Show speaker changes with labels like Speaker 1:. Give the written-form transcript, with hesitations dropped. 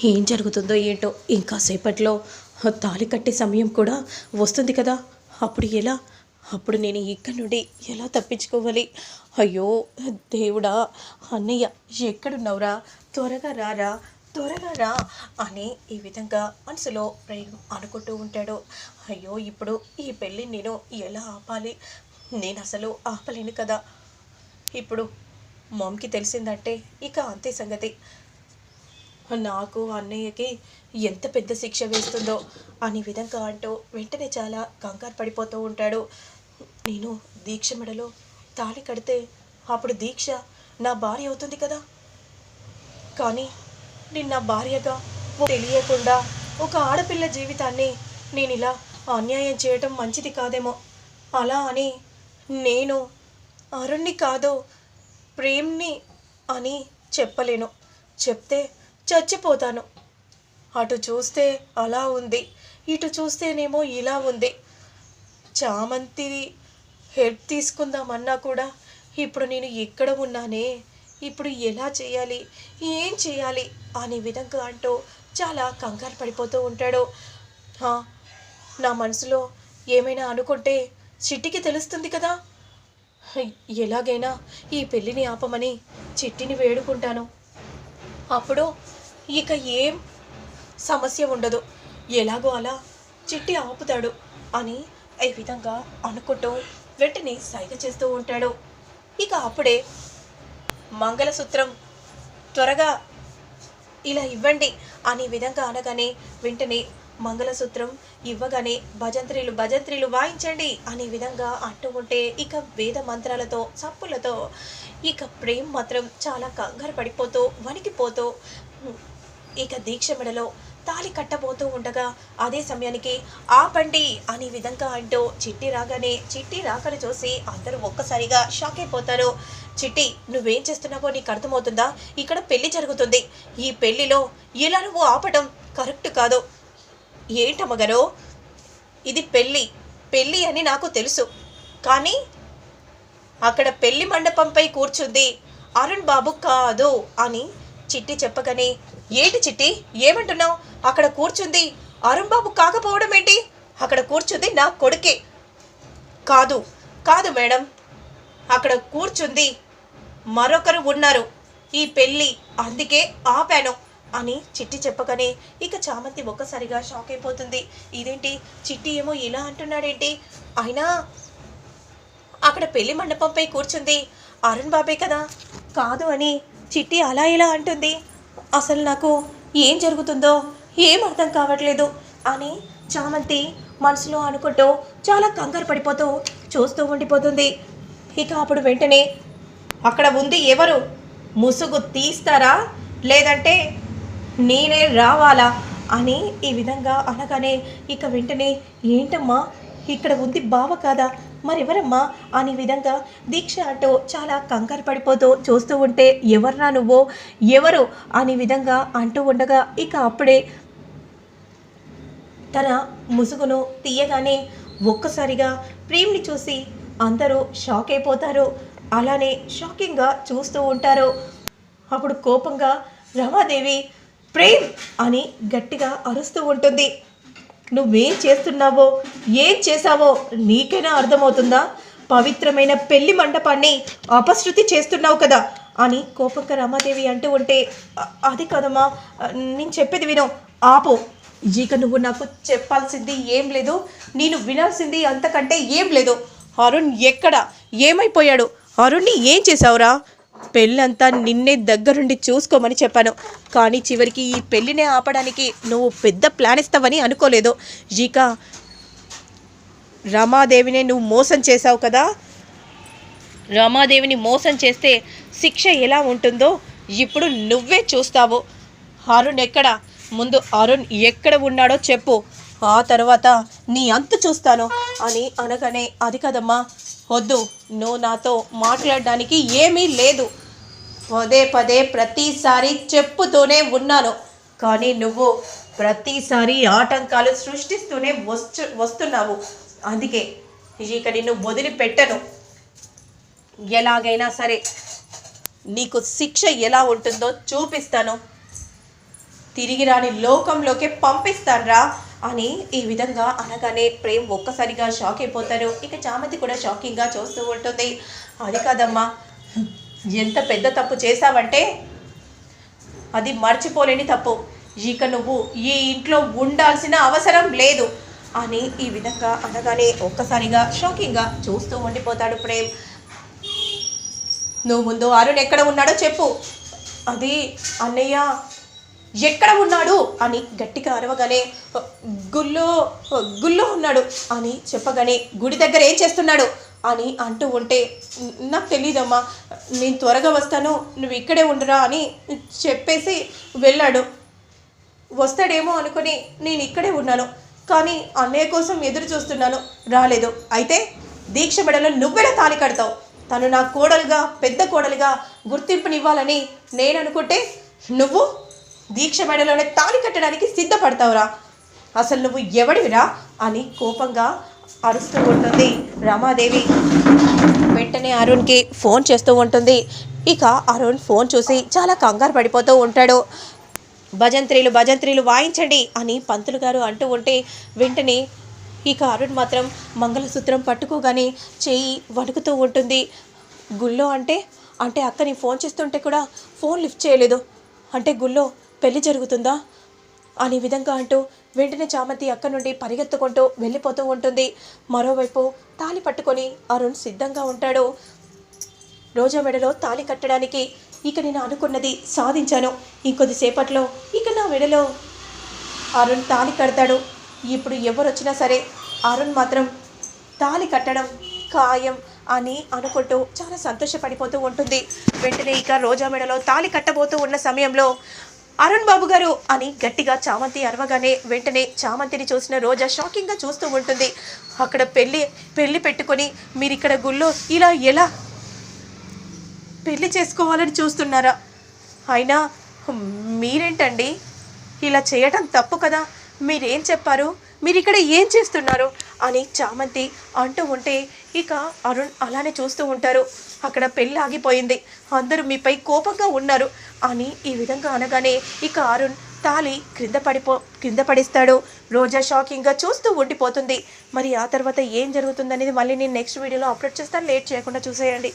Speaker 1: ఏం జరుగుతుందో ఏంటో. ఇంకా సేపట్లో తాళి కట్టే సమయం కూడా వస్తుంది కదా, అప్పుడు ఎలా? అప్పుడు నేను ఇక్కడి నుండి ఎలా తప్పించుకోవాలి? అయ్యో దేవుడా! అన్నయ్య ఎక్కడున్నావురా? త్వరగా రారా, త్వరగా రా అని ఈ విధంగా మనసులో ప్రేమ్ అనుకుంటూ ఉంటాడు. అయ్యో ఇప్పుడు ఈ పెళ్ళి నేను ఎలా ఆపాలి? నేను అసలు ఆపలేను కదా. ఇప్పుడు మామ్కి తెలిసిందంటే ఇక అంతే సంగతి. నాకు అన్నయ్యకి ఎంత పెద్ద శిక్ష వేస్తుందో అనే విధంగా అంటూ వెంటనే చాలా కంగారు పడిపోతూ ఉంటాడు. నేను దీక్ష మెడలో తాళి కడితే అప్పుడు దీక్ష నా భార్య అవుతుంది కదా. కానీ నేను నా భార్యగా తెలియకుండా ఒక ఆడపిల్ల జీవితాన్ని నేను ఇలా అన్యాయం చేయటం మంచిది కాదేమో. అలా అని నేను అరుణ్ణి కాదు ప్రేమ్ని అని చెప్పలేను. చెప్తే చచ్చిపోతాను. అటు చూస్తే అలా ఉంది, ఇటు చూస్తేనేమో ఇలా ఉంది. చామంతి హెల్ప్ తీసుకుందామన్నా కూడా ఇప్పుడు నేను ఎక్కడ ఉన్నానే, ఇప్పుడు ఎలా చేయాలి, ఏం చేయాలి అనే విధంగా అంటూ చాలా కంగారు పడిపోతూ ఉంటాడు. నా మనసులో ఏమైనా అనుకుంటే చిట్టికి తెలుస్తుంది కదా. ఎలాగైనా ఈ పెళ్ళిని ఆపమని చిట్టిని వేడుకుంటాను. అప్పుడు ఇక ఏం సమస్య ఉండదు. ఎలాగో అలా చిట్టి ఆపుతాడు అని ఈ విధంగా అనుకుంటూ వెంటనే సైగ చేస్తూ ఉంటాడు. ఇక అప్పుడే మంగళసూత్రం త్వరగా ఇలా ఇవ్వండి అనే విధంగా అనగానే వెంటనే మంగళసూత్రం ఇవ్వగానే భజంత్రీలు భజంత్రీలు వాయించండి అనే విధంగా అంటూ ఉంటే ఇక వేద మంత్రాలతో చప్పులతో ఇక ప్రేమ్ మాత్రం చాలా కంగారు పడిపోతూ వణికిపోతూ ఇక దీక్ష మెడలో తాళి కట్టబోతూ ఉండగా అదే సమయానికి ఆపండి అనే విధంగా అంటూ చిట్టి రాగానే చిట్టి రాకను చూసి అందరూ ఒక్కసారిగా షాక్ అయిపోతారు. చిట్టి నువ్వేం చేస్తున్నావో నీకు అర్థమవుతుందా? ఇక్కడ పెళ్లి జరుగుతుంది. ఈ పెళ్లిలో ఇలా నువ్వు ఆపటం కరెక్ట్ కాదు. ఏంటమ్మగారు ఇది పెళ్ళి అని నాకు తెలుసు. కానీ అక్కడ పెళ్లి మండపంపై కూర్చుంది అరుణ్ బాబు కాదు అని చిట్టి చెప్పగానే ఏంటి చిట్టి ఏమంటున్నావు? అక్కడ కూర్చుంది అరుణ్ బాబు కాకపోవడం ఏంటి? అక్కడ కూర్చుంది నా కొడుకే. కాదు కాదు మేడం, అక్కడ కూర్చుంది మరొకరు ఉన్నారు. ఈ పెళ్ళి అందుకే ఆపాను అని చిట్టి చెప్పగానే ఇక చామంతి ఒక్కసారిగా షాక్ అయిపోతుంది. ఇదేంటి చిట్టి ఏమో ఇలా అంటున్నాడేంటి? అయినా అక్కడ పెళ్లి మండపంపై కూర్చుంది అరుణ్ బాబే కదా. కాదు అని చిట్టి అలా ఇలా అంటుంది. అసలు నాకు ఏం జరుగుతుందో ఏం అర్థం కావట్లేదు అని చామంతి మనసులో అనుకుంటూ చాలా కంగారు పడిపోతూ చూస్తూ ఉండిపోతుంది. ఇక అప్పుడు వెంటనే అక్కడ ఉంది ఎవరు? ముసుగు తీస్తారా లేదంటే నేనే రావాలా అని ఈ విధంగా అనగానే ఇక వెంటనే ఏంటమ్మా ఇక్కడ ఉంది బావ కాదా మరెవరమ్మా అనే విధంగా దీక్ష అంటూ చాలా కంగారు పడిపోతూ చూస్తూ ఉంటే ఎవర్రా నువ్వు ఎవరు అనే విధంగా అంటూ ఉండగా ఇక అప్పుడే తన ముసుగును తీయగానే ఒక్కసారిగా ప్రేమ్ని చూసి అందరూ షాక్ అయిపోతారు. అలానే షాకింగ్గా చూస్తూ ఉంటారు. అప్పుడు కోపంగా రమాదేవి ప్రేమ్ అని గట్టిగా అరుస్తూ ఉంటుంది. నువ్వేం చేస్తున్నావో ఏం చేశావో నీకైనా అర్థమవుతుందా? పవిత్రమైన పెళ్లి మండపాన్ని అపశృతి చేస్తున్నావు కదా అని కోపంగా రమాదేవి అంటూ ఉంటే అది కదమ్మా నేను చెప్పేది విను. ఆపు. ఇక నువ్వు నాకు చెప్పాల్సింది ఏం లేదు, నేను వినాల్సింది అంతకంటే ఏం లేదు. అరుణ్ ఎక్కడ ఏమైపోయాడు? అరుణ్ని ఏం చేశావురా? పెళ్ళంతా నిన్నే దగ్గరుండి చూసుకోమని చెప్పాను. కానీ చివరికి ఈ పెళ్ళినే ఆపడానికి నువ్వు పెద్ద ప్లాన్ ఇస్తావని అనుకోలేదు. ఇక రమాదేవినే నువ్వు మోసం చేశావు కదా. రమాదేవిని మోసం చేస్తే శిక్ష ఎలా ఉంటుందో ఇప్పుడు నువ్వే చూస్తావు. అరుణ్ ఎక్కడ? ముందు అరుణ్ ఎక్కడ ఉన్నాడో చెప్పు, ఆ తర్వాత నీ అంతు చూస్తాను అని అనగానే అది కదమ్మా వద్దు, నువ్వు నాతో మాట్లాడడానికి ఏమీ లేదు. పదే పదే ప్రతిసారి చెప్పుతూనే ఉన్నాను, కానీ నువ్వు ప్రతిసారి ఆటంకాలు సృష్టిస్తూనే వస్తున్నావు. అందుకే ఇక నిన్ను వదిలిపెట్టను. ఎలాగైనా సరే నీకు శిక్ష ఎలా ఉంటుందో చూపిస్తాను. తిరిగి రాని లోకంలోకి పంపిస్తాన్రా అని ఈ విధంగా అనగానే ప్రేమ్ ఒక్కసారిగా షాక్ అయిపోతారు. ఇక చామంతి కూడా షాకింగ్గా చూస్తూ ఉంటుంది. అది కాదమ్మా, ఎంత పెద్ద తప్పు చేశావంటే అది మర్చిపోలేని తప్పు. ఇక నువ్వు ఈ ఇంట్లో ఉండాల్సిన అవసరం లేదు అని ఈ విధంగా అనగానే ఒక్కసారిగా షాకింగ్గా చూస్తూ ఉండిపోతాడు ప్రేమ్. నువ్వు ముందు అరుణ్ ఎక్కడ ఉన్నాడో చెప్పు. అది అన్నయ్య ఎక్కడ ఉన్నాడు అని గట్టిగా అరవగానే గుళ్ళో ఉన్నాడు అని చెప్పగానే గుడి దగ్గర ఏం చేస్తున్నాడు అని అంటూ ఉంటే నాకు తెలీదమ్మా, నేను త్వరగా వస్తాను, నువ్వు ఇక్కడే ఉండరా అని చెప్పేసి వెళ్ళాడు. వస్తాడేమో అనుకుని నేను ఇక్కడే ఉన్నాను, కానీ అన్నయ్య కోసం ఎదురు చూస్తున్నాను, రాలేదు. అయితే దీక్ష మెడలో నువ్వెలా తాళి కడతావు? తను నా కోడలుగా, పెద్ద కోడలుగా గుర్తింపునివ్వాలని నేను అనుకుంటే నువ్వు దీక్ష మెడలోనే తాళి కట్టడానికి సిద్ధపడతావురా? అసలు నువ్వు ఎవడివిరా అని కోపంగా అరుస్తూ ఉంటుంది రమాదేవి. వెంటనే అరుణ్కి ఫోన్ చేస్తూ ఉంటుంది. ఇక అరుణ్ ఫోన్ చూసి చాలా కంగారు పడిపోతూ ఉంటాడు. భజంత్రీలు వాయించండి అని పంతులు గారు అంటూ ఉంటే వెంటనే ఇక అరుణ్ మాత్రం మంగళసూత్రం పట్టుకోగానే చెయ్యి వణుకుతూ ఉంటుంది. గుళ్ళో అంటే అక్కని ఫోన్ చేస్తుంటే కూడా ఫోన్ లిఫ్ట్ చేయలేదు, అంటే గుళ్ళో పెళ్లి జరుగుతుందా అనే విధంగా అంటూ వెంటనే చామంతి అక్కడి నుండి పరిగెత్తుకుంటూ వెళ్ళిపోతూ ఉంటుంది. మరోవైపు తాళి పట్టుకొని అరుణ్ సిద్ధంగా ఉంటాడు. రోజా మెడలో తాళి కట్టడానికి ఇక నేను అనుకున్నది సాధించాను. ఇంకొద్దిసేపట్లో ఇక నా మెడలో అరుణ్ తాళి కడతాడు. ఇప్పుడు ఎవరు వచ్చినా సరే అరుణ్ మాత్రం తాళి కట్టడం ఖాయం అని అనుకుంటూ చాలా సంతోషపడిపోతూ ఉంటుంది. వెంటనే ఇక రోజా మెడలో తాళి కట్టబోతూ ఉన్న సమయంలో అరుణ్ బాబు గారు అని గట్టిగా చామంతి అరవగానే వెంటనే చామంతిని చూసిన రోజా షాకింగ్గా చూస్తూ ఉంటుంది. అక్కడ పెళ్ళి పెట్టుకొని మీరు ఇక్కడ గుళ్ళో ఇలా ఎలా పెళ్లి చేసుకోవాలని చూస్తున్నారా? అయినా మీరేంటండి ఇలా చేయటం తప్పు కదా, మీరేం చెప్పారు, మీరు ఇక్కడ ఏం చేస్తున్నారు అని చామంతి అంటూ ఉంటే ఇక అరుణ్ అలానే చూస్తూ ఉంటారు. అక్కడ పెళ్ళి ఆగిపోయింది, అందరూ మీపై కోపంగా ఉన్నారు అని ఈ విధంగా అనగానే ఇక అరుణ్ తాళి క్రింద పడిస్తాడు. రోజా షాకింగ్గా చూస్తూ ఉండిపోతుంది. మరి ఆ తర్వాత ఏం జరుగుతుందనేది మళ్ళీ నేను నెక్స్ట్ వీడియోలో అప్లోడ్ చేస్తాను, లేట్ చేయకుండా చూసేయండి.